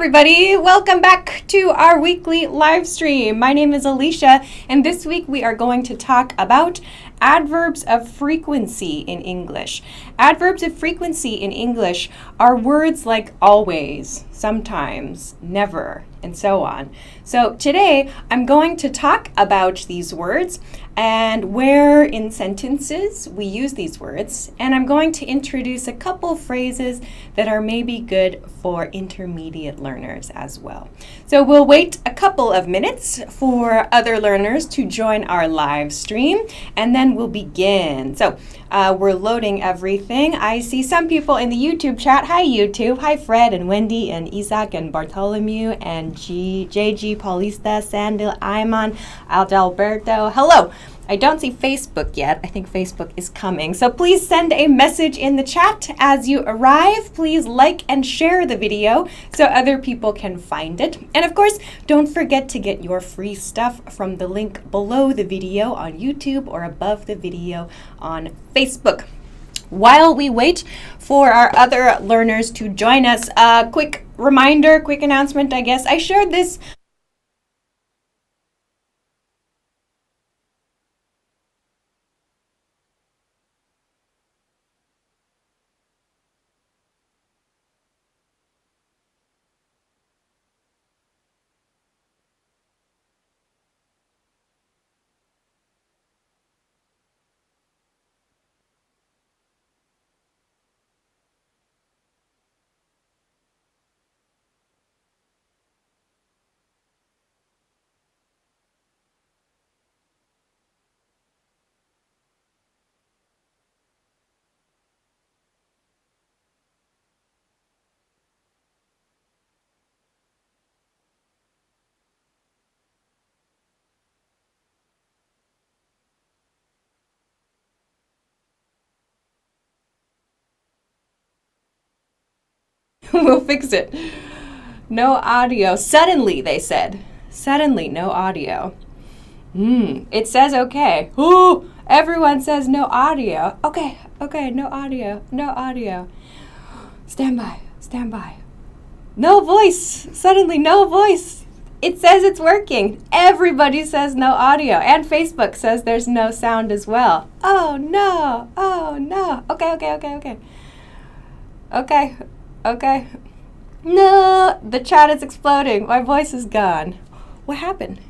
Everybody, welcome back to our weekly live stream. My name is Alicia, and this week we are going to talk about adverbs of frequency in English. Adverbs of frequency in English are words like always, sometimes, never, and so on. So today I'm going to talk about these words and where in sentences we use these words, and I'm going to introduce a couple phrases that are maybe good for intermediate learners as well. So we'll wait a couple of minutes for other learners to join our live stream, and then we'll begin. So we're loading everything. I see some people in the YouTube chat. Hi YouTube. Hi Fred and Wendy and Isaac and Bartholomew and JG, Paulista, Sandil, Iman, Adalberto. Hello. I don't see Facebook yet. I think Facebook is coming. So please send a message in the chat as you arrive. Please like and share the video so other people can find it. And of course, don't forget to get your free stuff from the link below the video on YouTube or above the video on Facebook. While we wait for our other learners to join us, a quick reminder, quick announcement, I guess. I shared this we'll fix it. No audio. Suddenly, they said. Suddenly, no audio. It says okay. Ooh, everyone says no audio. Okay, no audio. No audio. Stand by. No voice. Suddenly, no voice. It says it's working. Everybody says no audio. And Facebook says there's no sound as well. Oh, no. Okay. No, the chat is exploding. My voice is gone. What happened?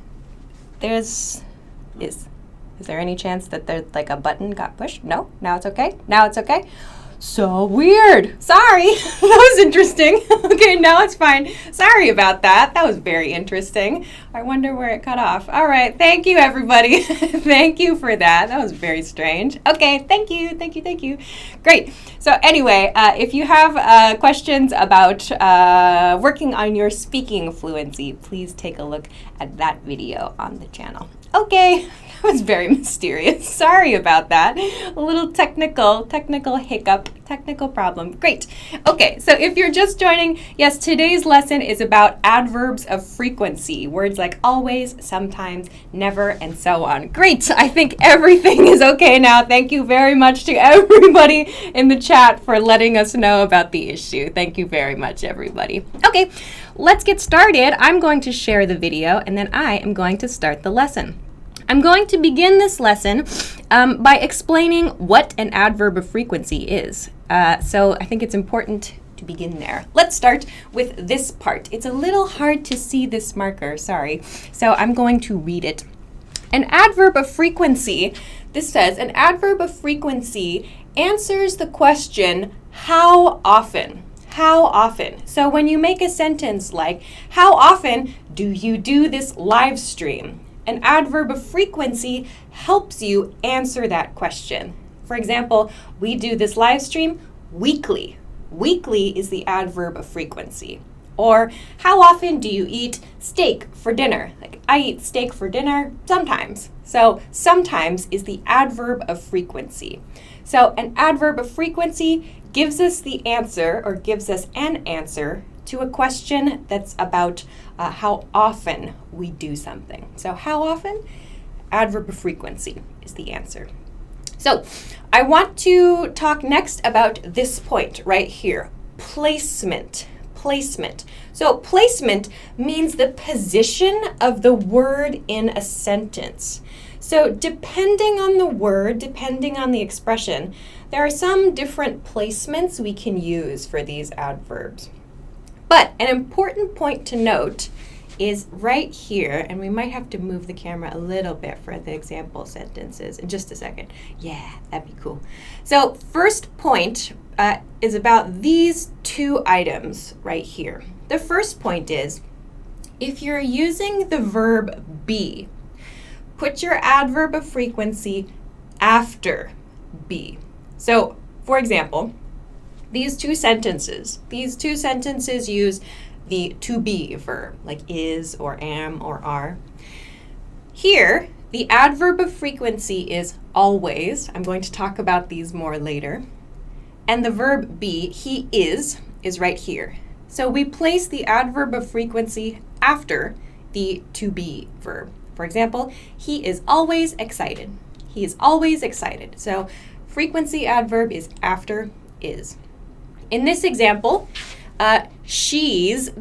Is there any chance that there's like a button got pushed? No, now it's okay. So weird. Sorry. That was interesting. Okay, now it's fine. Sorry about that. That was very interesting. I wonder where it cut off. All right. Thank you, everybody. Thank you for that. That was very strange. Okay. Thank you. Great. So anyway, if you have questions about working on your speaking fluency, please take a look at that video on the channel. Okay. That was very mysterious. Sorry about that. A little technical hiccup, technical problem. Great. Okay, so if you're just joining, yes, today's lesson is about adverbs of frequency. Words like always, sometimes, never, and so on. Great. I think everything is okay now. Thank you very much to everybody in the chat for letting us know about the issue. Thank you very much, everybody. Okay, let's get started. I'm going to share the video, and then I am going to start the lesson. I'm going to begin this lesson by explaining what an adverb of frequency is. So I think it's important to begin there. Let's start with this part. It's a little hard to see this marker, sorry. So I'm going to read it. An adverb of frequency, this says, an adverb of frequency answers the question, how often? How often? So when you make a sentence like, how often do you do this live stream? An adverb of frequency helps you answer that question. For example, we do this live stream weekly. Weekly is the adverb of frequency. Or, how often do you eat steak for dinner? Like, I eat steak for dinner sometimes. So, sometimes is the adverb of frequency. So, an adverb of frequency gives us the answer, or gives us an answer to a question that's about how often we do something. So how often? Adverb of frequency is the answer. So I want to talk next about this point right here, placement. placement. So placement means the position of the word in a sentence. So depending on the word, depending on the expression, there are some different placements we can use for these adverbs. But an important point to note is right here, and we might have to move the camera a little bit for the example sentences in just a second. Yeah, that'd be cool. So first point is about these two items right here. The first point is, if you're using the verb be, put your adverb of frequency after be. So, for example, these two sentences use the to be verb, like is or am or are. Here, the adverb of frequency is always. I'm going to talk about these more later. And the verb be, he is right here. So we place the adverb of frequency after the to be verb. For example, he is always excited. He is always excited. So frequency adverb is after is. In this example, she is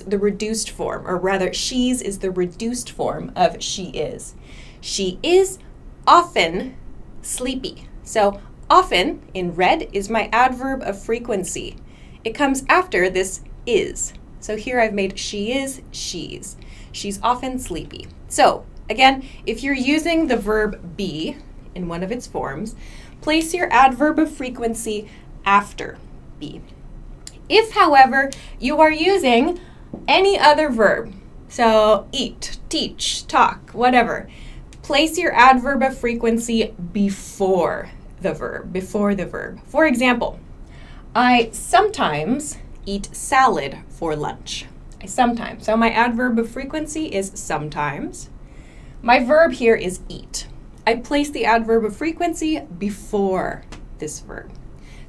the reduced form, or rather, she's is the reduced form of she is. She is often sleepy. So often, in red, is my adverb of frequency. It comes after this is. So here I've made she is, she's. She's often sleepy. So again, if you're using the verb be in one of its forms, place your adverb of frequency after be. If, however, you are using any other verb, so eat, teach, talk, whatever, place your adverb of frequency before the verb. For example, I sometimes eat salad for lunch. Sometimes. So my adverb of frequency is sometimes. My verb here is eat. I place the adverb of frequency before this verb.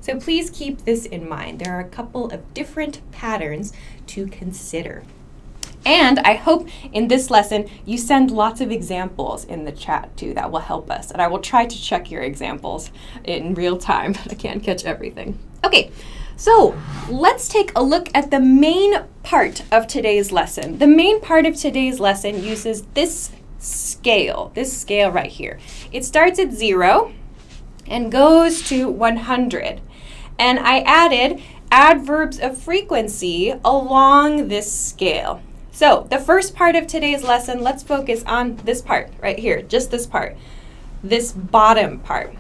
So please keep this in mind. There are a couple of different patterns to consider. And I hope in this lesson you send lots of examples in the chat too. That will help us. And I will try to check your examples in real time. I can't catch everything. Okay, so let's take a look at the main part of today's lesson. The main part of today's lesson uses this scale right here. It starts at 0 and goes to 100. And I added adverbs of frequency along this scale. So the first part of today's lesson, let's focus on this part right here, just this part, this bottom part.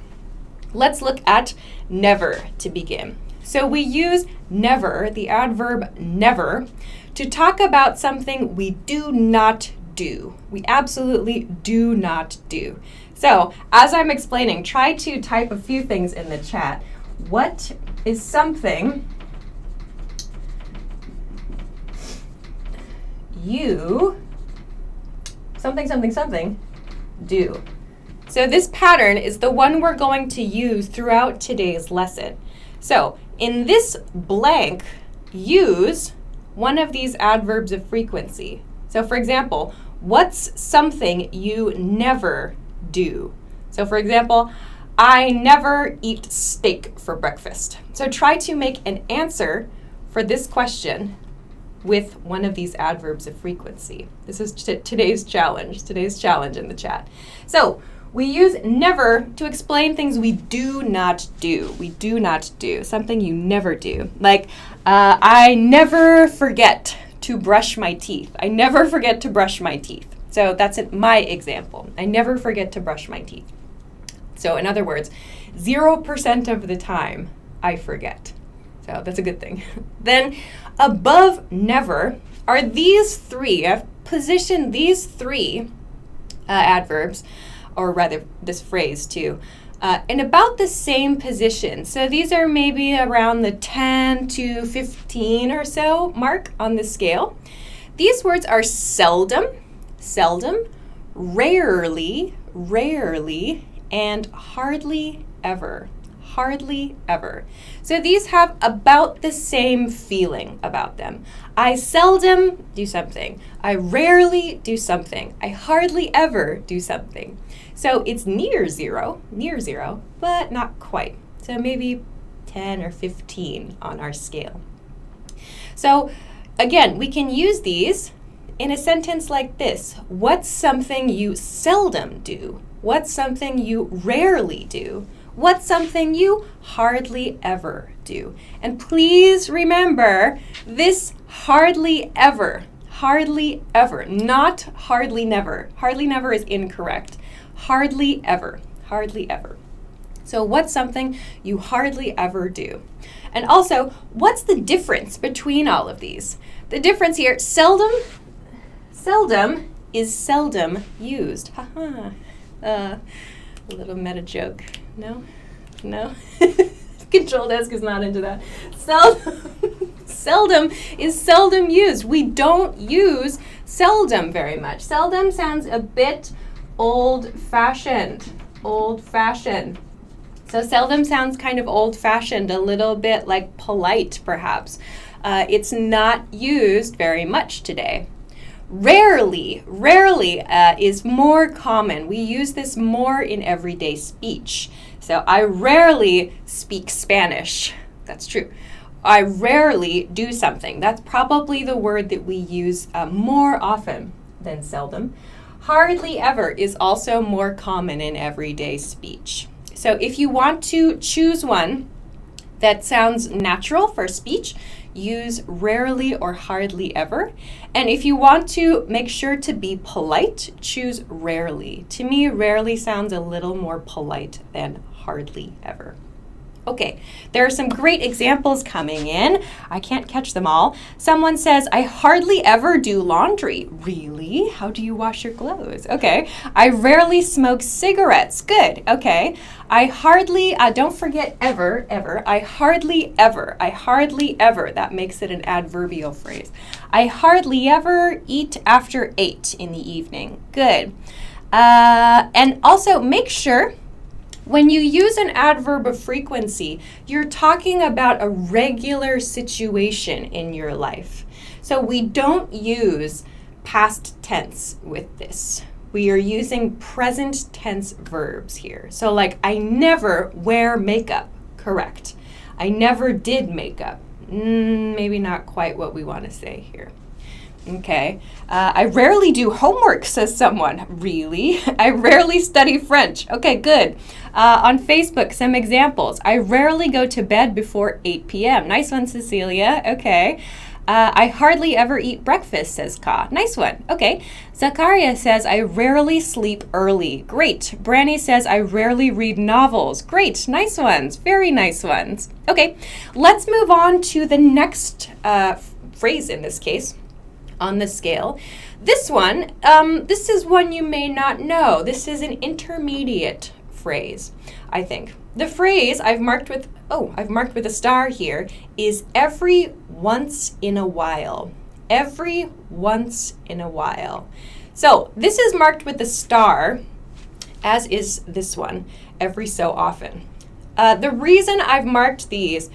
Let's look at never to begin. So we use never, the adverb never, to talk about something we do not do. We absolutely do not do. So as I'm explaining, try to type a few things in the chat. What is something you something do? So this pattern is the one we're going to use throughout today's lesson. So in this blank, use one of these adverbs of frequency. So for example, what's something you never do? So for example, I never eat steak for breakfast. So try to make an answer for this question with one of these adverbs of frequency. This is today's challenge in the chat. So we use never to explain things we do not do. We do not do, something you never do. Like, I never forget to brush my teeth. I never forget to brush my teeth. So that's my example. I never forget to brush my teeth. So in other words, 0% of the time I forget. So that's a good thing. Then above never are these three. I've positioned these three adverbs, or rather this phrase too, in about the same position. So these are maybe around the 10 to 15 or so mark on the scale. These words are seldom, rarely, and hardly ever. So these have about the same feeling about them. I seldom do something. I rarely do something. I hardly ever do something. So it's near zero, but not quite. So maybe 10 or 15 on our scale. So again, we can use these in a sentence like this. What's something you seldom do? What's something you rarely do? What's something you hardly ever do? And please remember this hardly ever, not hardly never. Hardly never is incorrect. Hardly ever, hardly ever. So what's something you hardly ever do? And also, what's the difference between all of these? The difference here, seldom is seldom used. Haha. A little meta joke. No? Control desk is not into that. Seldom is seldom used. We don't use seldom very much. Seldom sounds a bit old-fashioned. Old-fashioned. So seldom sounds kind of old-fashioned, a little bit like polite, perhaps. It's not used very much today. Rarely is more common. We use this more in everyday speech. So I rarely speak Spanish. That's true. I rarely do something. That's probably the word that we use more often than seldom. Hardly ever is also more common in everyday speech. So if you want to choose one that sounds natural for speech, use rarely or hardly ever. And if you want to make sure to be polite, choose rarely. To me, rarely sounds a little more polite than hardly ever. Okay, there are some great examples coming in. I can't catch them all. Someone says, I hardly ever do laundry. Really? How do you wash your clothes? Okay. I rarely smoke cigarettes. Good. Okay. I hardly, don't forget ever. I hardly ever. That makes it an adverbial phrase. I hardly ever eat after 8 in the evening. Good. And also make sure when you use an adverb of frequency, you're talking about a regular situation in your life. So we don't use past tense with this. We are using present tense verbs here. So like, I never wear makeup. Correct. I never did makeup. Maybe not quite what we want to say here. Okay. I rarely do homework, says someone. Really? I rarely study French. Okay, good. On Facebook, some examples. I rarely go to bed before 8 p.m. Nice one, Cecilia. Okay. I hardly ever eat breakfast, says Ka. Nice one. Okay. Zakaria says, I rarely sleep early. Great. Branny says, I rarely read novels. Great. Nice ones. Very nice ones. Okay. Let's move on to the next phrase in this case on the scale. This one, this is one you may not know. This is an intermediate phrase, I think. The phrase I've marked with a star here is every once in a while. Every once in a while. So this is marked with a star, as is this one, every so often. The reason I've marked these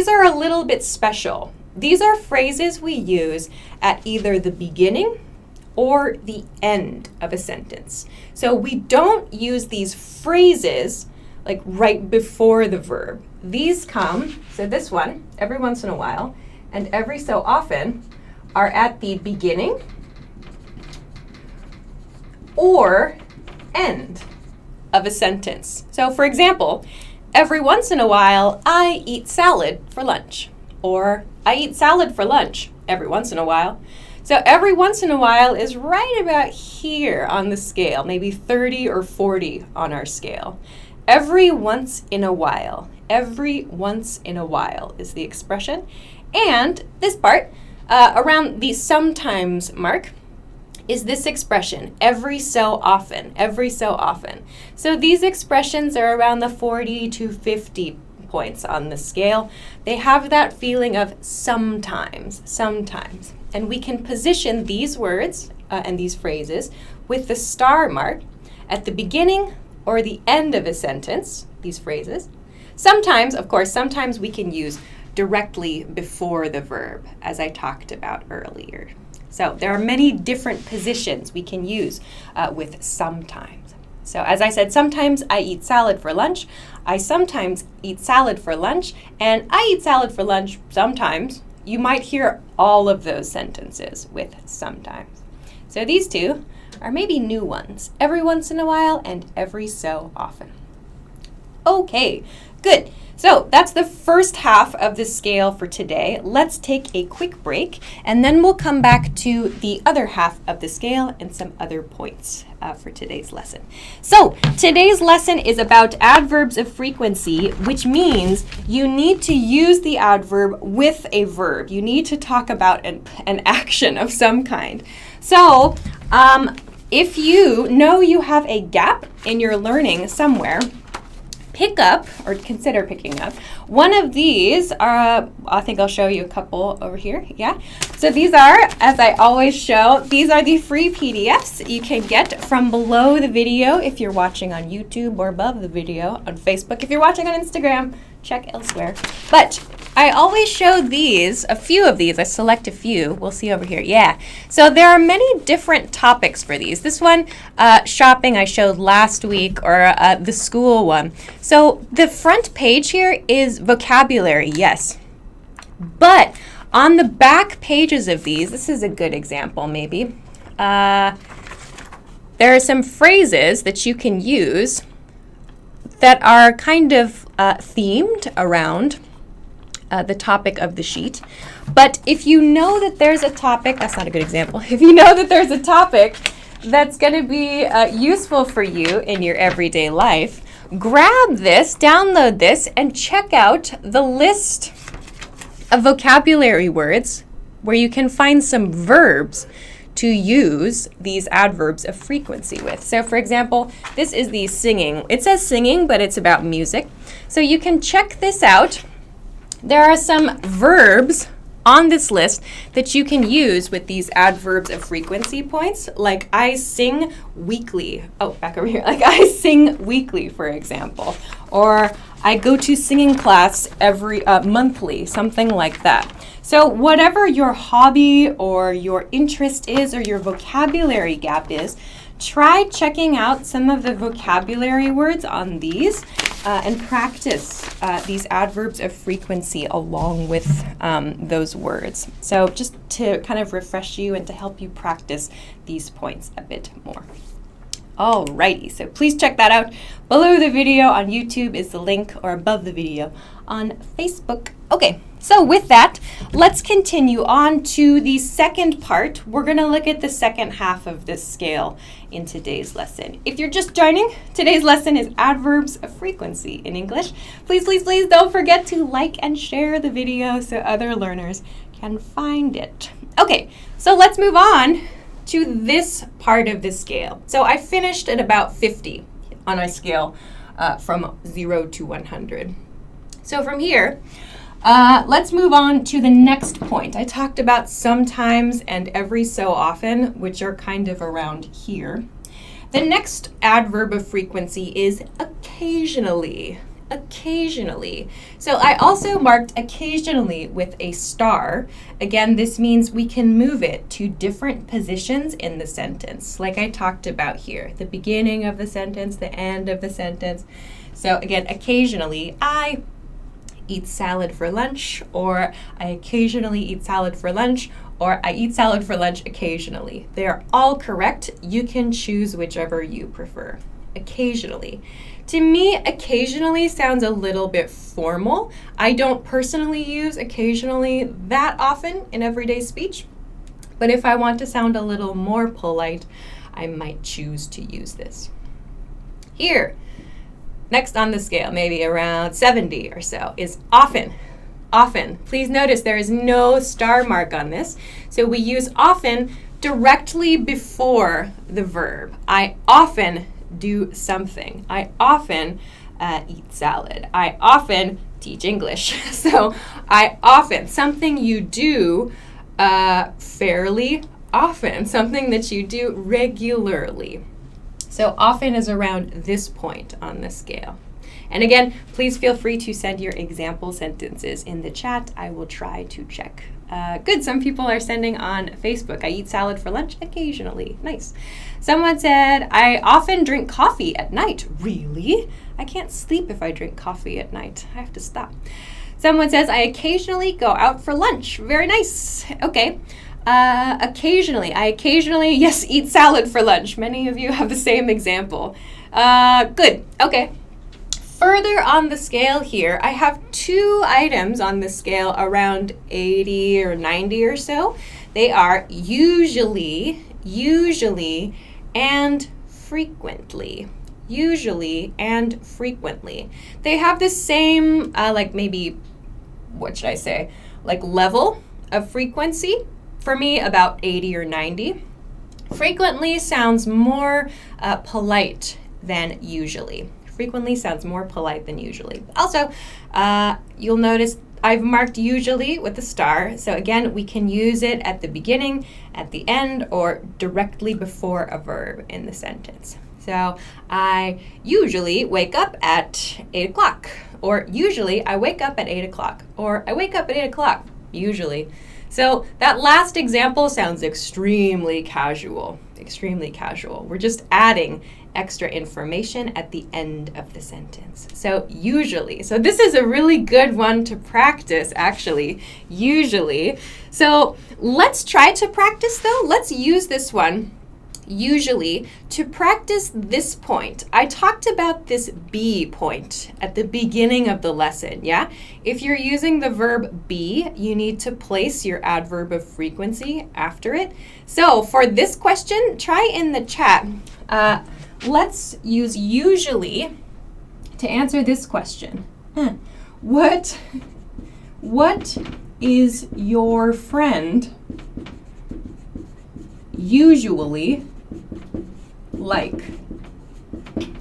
are a little bit special. These are phrases we use at either the beginning or the end of a sentence. So we don't use these phrases like right before the verb. These come, so this one, every once in a while, and every so often are at the beginning or end of a sentence. So for example, every once in a while, I eat salad for lunch. Or I eat salad for lunch every once in a while. So every once in a while is right about here on the scale, maybe 30 or 40 on our scale. Every once in a while. Every once in a while is the expression. And this part, around the sometimes mark, is this expression, every so often, every so often. So these expressions are around the 40 to 50 points on the scale. They have that feeling of sometimes. And we can position these words and these phrases with the star mark at the beginning or the end of a sentence, these phrases. Sometimes, of course, sometimes we can use directly before the verb, as I talked about earlier. So there are many different positions we can use with sometimes. So as I said, sometimes I eat salad for lunch. I sometimes eat salad for lunch, and I eat salad for lunch sometimes. you might hear all of those sentences with sometimes. So these two are maybe new ones, every once in a while and every so often. Okay, good. So that's the first half of the scale for today. Let's take a quick break, and then we'll come back to the other half of the scale and some other points for today's lesson. So today's lesson is about adverbs of frequency, which means you need to use the adverb with a verb. You need to talk about an action of some kind. So if you know you have a gap in your learning somewhere, pick up, or consider picking up, one of these. I think I'll show you a couple over here. Yeah. So these are, as I always show, these are the free PDFs you can get from below the video if you're watching on YouTube, or above the video on Facebook. If you're watching on Instagram, check elsewhere. But I always show these, a few of these. I select a few. We'll see over here. Yeah. So there are many different topics for these. This one, shopping, I showed last week, or the school one. So the front page here is vocabulary, yes. But on the back pages of these, this is a good example maybe, there are some phrases that you can use that are kind of themed around the topic of the sheet. But if you know that there's a topic, that's not a good example, if you know that there's a topic that's going to be useful for you in your everyday life, grab this, download this, and check out the list of vocabulary words where you can find some verbs to use these adverbs of frequency with. So for example, this is the singing. It says singing, but it's about music. So you can check this out. There are some verbs on this list that you can use with these adverbs of frequency points, like I sing weekly. Oh, back over here. Like I sing weekly, for example. Or I go to singing class every monthly, something like that. So whatever your hobby or your interest is, or your vocabulary gap is, try checking out some of the vocabulary words on these and practice these adverbs of frequency along with those words. So just to kind of refresh you and to help you practice these points a bit more. Alrighty, so please check that out. Below the video on YouTube is the link, or above the video on Facebook. Okay, so with that, let's continue on to the second part. We're going to look at the second half of this scale in today's lesson. If you're just joining, today's lesson is adverbs of frequency in English. Please, please, please don't forget to like and share the video so other learners can find it. Okay, so let's move on to this part of the scale. So I finished at about 50 on a scale from 0 to 100. So from here, let's move on to the next point. I talked about sometimes and every so often, which are kind of around here. The next adverb of frequency is occasionally. Occasionally. So I also marked occasionally with a star. Again, this means we can move it to different positions in the sentence, like I talked about here. The beginning of the sentence, the end of the sentence. So again, occasionally, I eat salad for lunch, or I occasionally eat salad for lunch, or I eat salad for lunch occasionally. They are all correct. You can choose whichever you prefer. Occasionally. To me, occasionally sounds a little bit formal. I don't personally use occasionally that often in everyday speech, but if I want to sound a little more polite, I might choose to use this. Here, next on the scale, maybe around 70 or so, is often. Often. Please notice there is no star mark on this, so we use often directly before the verb. I often do something. I often eat salad. I often teach English. So I often, something you do fairly often, something that you do regularly. So often is around this point on the scale. And again, please feel free to send your example sentences in the chat. I will try to check. Good, some people are sending on Facebook. I eat salad for lunch occasionally. Nice. Someone said, I often drink coffee at night. Really? I can't sleep if I drink coffee at night. I have to stop. Someone says, I occasionally go out for lunch. Very nice. Okay. Occasionally. I occasionally, yes, eat salad for lunch. Many of you have the same example. Good. Okay. Further on the scale here, I have 2 items on the scale around 80 or 90 or so. They are usually, and frequently. Usually and frequently. They have the same, like maybe, what should I say, like level of frequency. For me, about 80 or 90. Frequently sounds more polite than usually. Frequently sounds more polite than usually. Also, you'll notice I've marked usually with a star. So again, we can use it at the beginning, at the end, or directly before a verb in the sentence. So I usually wake up at 8 o'clock, or usually I wake up at 8 o'clock, or I wake up at 8 o'clock, usually. So that last example sounds extremely casual, extremely casual. We're just adding extra information at the end of the sentence. So usually, so this is a really good one to practice actually, usually. So let's try to practice though. Let's use this one. Usually, to practice this point. I talked about this be point at the beginning of the lesson, yeah? If you're using the verb be, you need to place your adverb of frequency after it. So for this question, try in the chat. Let's use usually to answer this question. What is your friend usually like?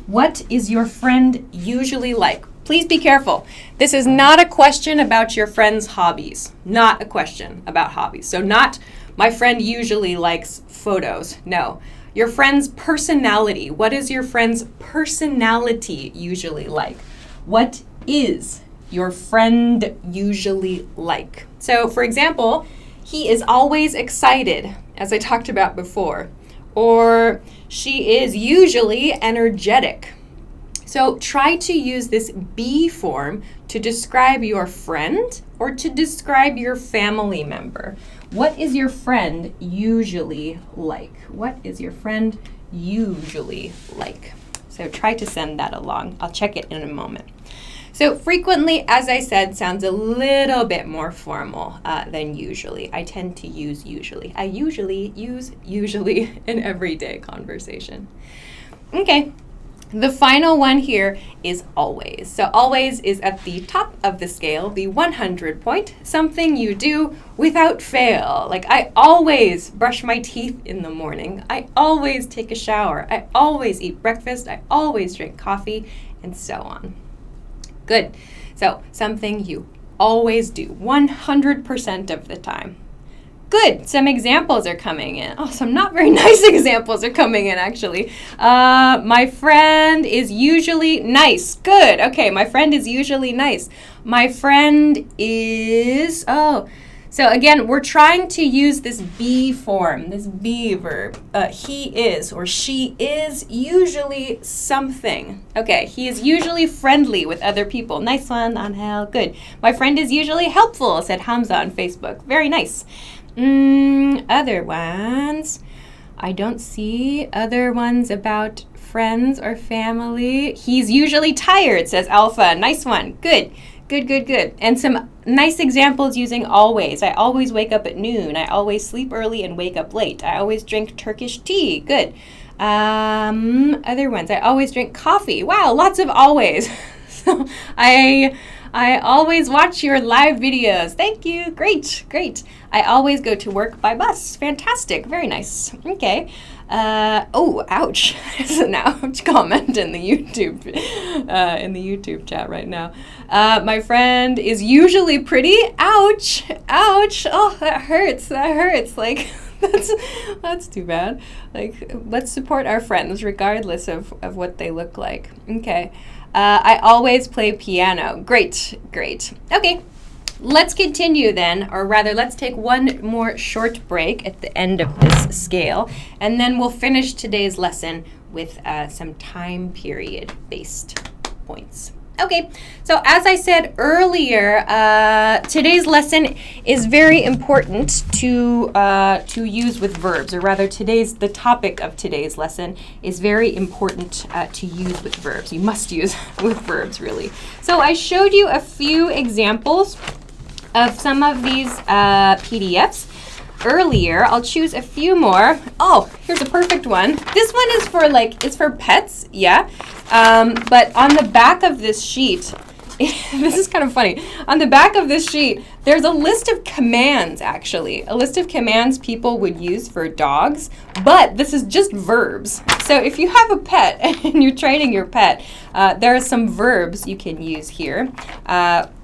What is your friend usually like? Please be careful. This is not a question about your friend's hobbies. Not a question about hobbies. So not, my friend usually likes photos. No. Your friend's personality. What is your friend's personality usually like? What is your friend usually like? So, for example, he is always excited, as I talked about before. Or she is usually energetic. So try to use this be form to describe your friend or to describe your family member. What is your friend usually like? What is your friend usually like? So try to send that along. I'll check it in a moment. So frequently, as I said, sounds a little bit more formal than usually. I tend to use usually. I usually use usually in everyday conversation. Okay, the final one here is always. So always is at the top of the scale, the 100 point, something you do without fail. Like I always brush my teeth in the morning. I always take a shower. I always eat breakfast. I always drink coffee, and so on. Good. So something you always do 100% of the time. Good. Some examples are coming in. Oh, some not very nice examples are coming in actually. My friend is usually nice. Good. Okay, my friend is usually nice. My friend is, so again, we're trying to use this be form, this be verb. He is or she is usually something. Okay, he is usually friendly with other people. Nice one, Angel. Good. My friend is usually helpful, said Hamza on Facebook. Very nice. Other ones. I don't see other ones about friends or family. He's usually tired, says Alpha. Nice one. Good. Good. And some nice examples using always. I always wake up at noon. I always sleep early and wake up late. I always drink Turkish tea. Good. Other ones. I always drink coffee. Wow, lots of always. So I always watch your live videos. Thank you. Great. I always go to work by bus. Fantastic. Very nice. Okay. Ouch. There's an ouch comment in the YouTube chat right now. My friend is usually pretty. Ouch. Oh, that hurts. Like, that's too bad. Like, let's support our friends regardless of what they look like. Okay. I always play piano. Great. Okay. Let's continue then, or rather, let's take one more short break at the end of this scale, and then we'll finish today's lesson with some time period-based points. Okay, so as I said earlier, today's lesson is very important to use with verbs, or rather the topic of today's lesson is very important to use with verbs. You must use with verbs, really. So I showed you a few examples of some of these PDFs earlier. I'll choose a few more. Oh, here's a perfect one. This one is for it's for pets, yeah. But on the back of this sheet, this is kind of funny. On the back of this sheet, there's a list of commands, actually. A list of commands people would use for dogs, but this is just verbs. So if you have a pet and you're training your pet, there are some verbs you can use here.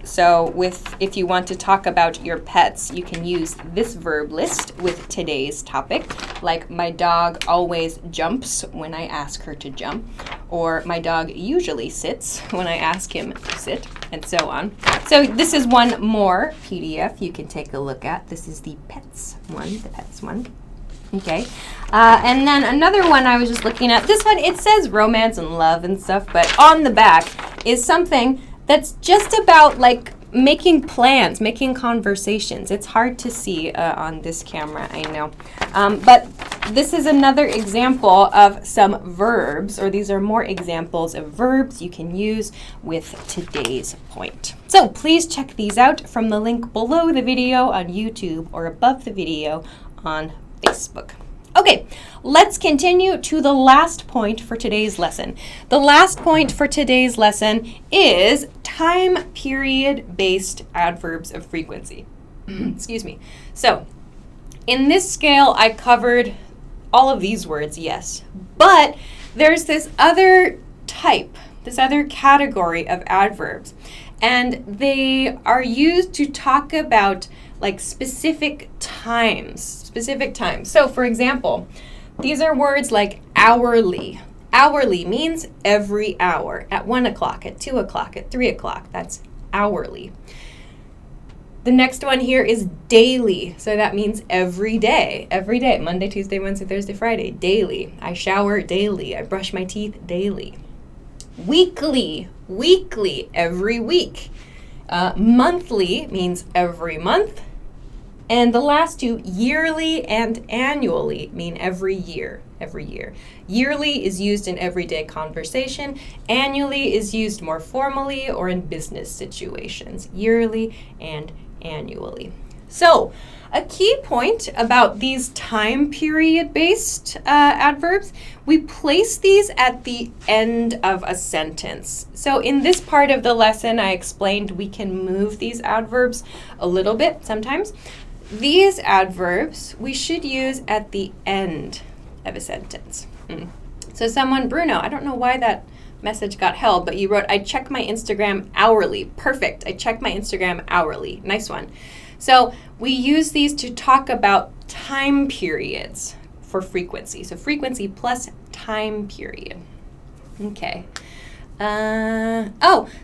So if you want to talk about your pets, you can use this verb list with today's topic, like my dog always jumps when I ask her to jump, or my dog usually sits when I ask him to sit, and so on. So this is one more PDF you can take a look at. This is the pets one. Okay, and then another one I was just looking at. This one, it says romance and love and stuff, but on the back is something that's just about making plans, making conversations. It's hard to see on this camera, I know. But this is another example of some verbs, or these are more examples of verbs you can use with today's point. So please check these out from the link below the video on YouTube or above the video on Facebook. Okay, let's continue to the last point for today's lesson. The last point for today's lesson is time period-based adverbs of frequency. Excuse me. So, in this scale, I covered all of these words, yes, but there's this other type, this other category of adverbs, and they are used to talk about specific times. So, for example, these are words like hourly. Hourly means every hour, at 1 o'clock, at 2 o'clock, at 3 o'clock. That's hourly. The next one here is daily. So that means every day, Monday, Tuesday, Wednesday, Thursday, Friday, daily. I shower daily. I brush my teeth daily. Weekly, every week. Monthly means every month. And the last two, yearly and annually, mean every year. Yearly is used in everyday conversation. Annually is used more formally or in business situations. Yearly and annually. So, a key point about these time period-based adverbs, we place these at the end of a sentence. So in this part of the lesson, I explained we can move these adverbs a little bit sometimes. These adverbs we should use at the end of a sentence. So Bruno, I don't know why that message got held, but you wrote, I check my Instagram hourly. Perfect. I check my Instagram hourly. Nice one. So we use these to talk about time periods for frequency. So frequency plus time period. Okay.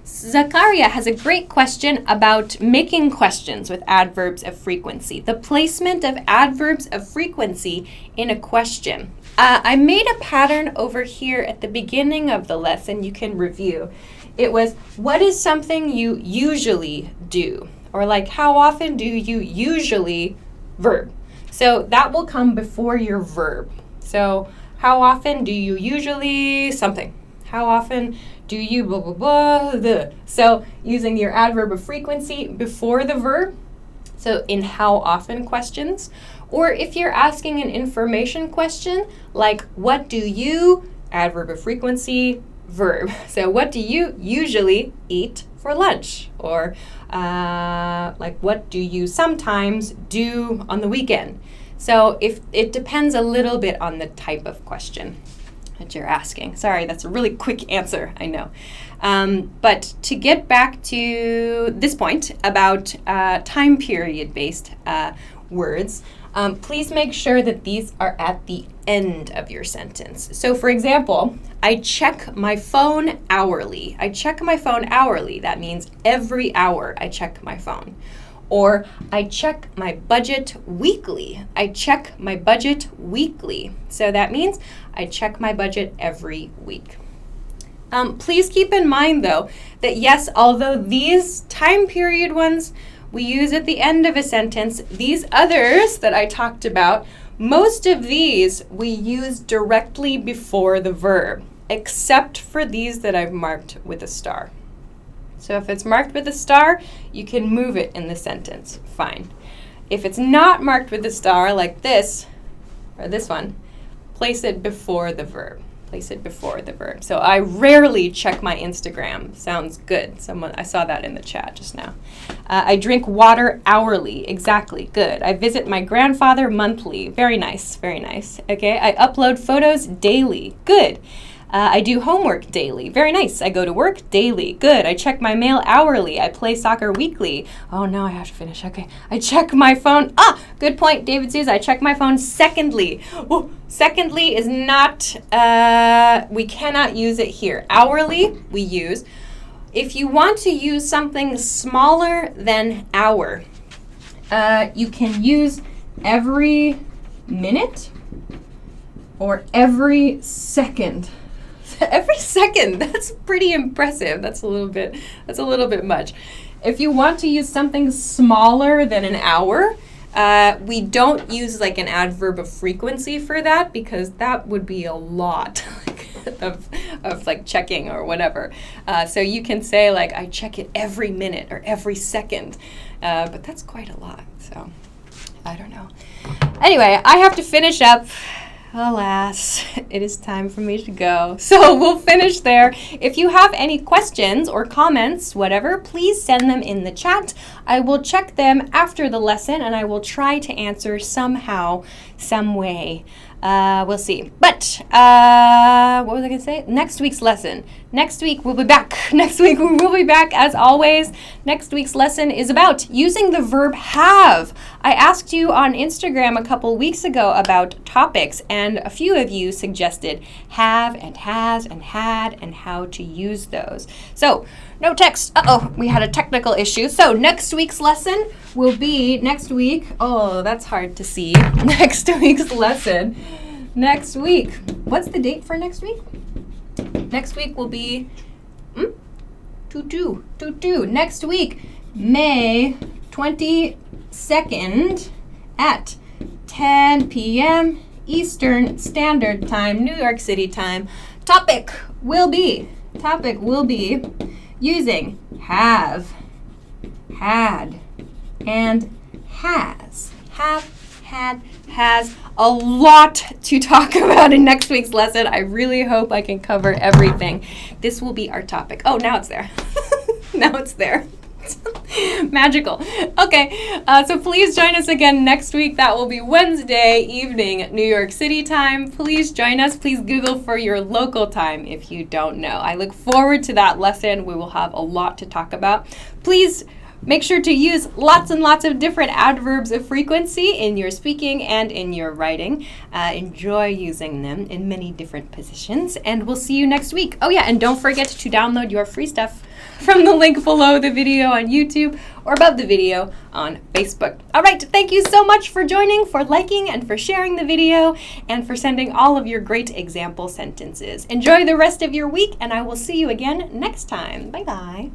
Zakaria has a great question about making questions with adverbs of frequency. The placement of adverbs of frequency in a question. I made a pattern over here at the beginning of the lesson you can review. It was, what is something you usually do? Or how often do you usually verb? So that will come before your verb. So how often do you usually something? How often do you blah, blah, blah, blah. So using your adverb of frequency before the verb. So in how often questions. Or if you're asking an information question, like what do you, adverb of frequency, verb. So what do you usually eat for lunch? Or what do you sometimes do on the weekend? So if it depends a little bit on the type of question that you're asking. Sorry, that's a really quick answer, I know. But to get back to this point about time period-based words, please make sure that these are at the end of your sentence. So for example, I check my phone hourly. I check my phone hourly. That means every hour I check my phone. Or I check my budget weekly. I check my budget weekly. So that means I check my budget every week. Please keep in mind, though, that yes, although these time period ones we use at the end of a sentence, these others that I talked about, most of these we use directly before the verb, except for these that I've marked with a star. So if it's marked with a star, you can move it in the sentence, fine. If it's not marked with a star, like this, or this one, place it before the verb. Place it before the verb. So I rarely check my Instagram. Sounds good. I saw that in the chat just now. I drink water hourly. Exactly. Good. I visit my grandfather monthly. Very nice. Very nice. Okay. I upload photos daily. Good. I do homework daily. Very nice. I go to work daily. Good. I check my mail hourly. I play soccer weekly. Oh, no, I have to finish. Okay. I check my phone. Good point, David Souza. I check my phone secondly. Oh, secondly is not, we cannot use it here. Hourly, we use. If you want to use something smaller than hour, you can use every minute or every second. Every second, that's pretty impressive. That's a little bit much. If you want to use something smaller than an hour, we don't use like an adverb of frequency for that, because that would be a lot of like checking or whatever. So you can say like, I check it every minute or every second, but that's quite a lot. So I don't know. Anyway, I have to finish up. Alas, it is time for me to go. So we'll finish there. If you have any questions or comments, whatever, please send them in the chat. I will check them after the lesson and I will try to answer somehow, some way. We'll see. But what was I going to say? Next week's lesson. Next week we'll be back. Next week we will be back as always. Next week's lesson is about using the verb have. I asked you on Instagram a couple weeks ago about topics, and a few of you suggested have and has and had and how to use those. So no text. We had a technical issue. So next week's lesson will be next week. Oh, that's hard to see. Next week's lesson. Next week. What's the date for next week? Next week will be 2-2. Next week, May 22nd at 10 p.m. Eastern Standard Time, New York City time. Topic will be using have, had, and has. Have, had, has. A lot to talk about in next week's lesson. I really hope I can cover everything. This will be our topic. Oh, now it's there. Now it's there. Magical. Okay, so please join us again next week. That will be Wednesday evening, New York City time. Please join us. Please Google for your local time if you don't know. I look forward to that lesson. We will have a lot to talk about. Please make sure to use lots and lots of different adverbs of frequency in your speaking and in your writing. Enjoy using them in many different positions, and we'll see you next week. Oh yeah, and don't forget to download your free stuff from the link below the video on YouTube or above the video on Facebook. All right, thank you so much for joining, for liking, and for sharing the video, and for sending all of your great example sentences. Enjoy the rest of your week, and I will see you again next time. Bye-bye.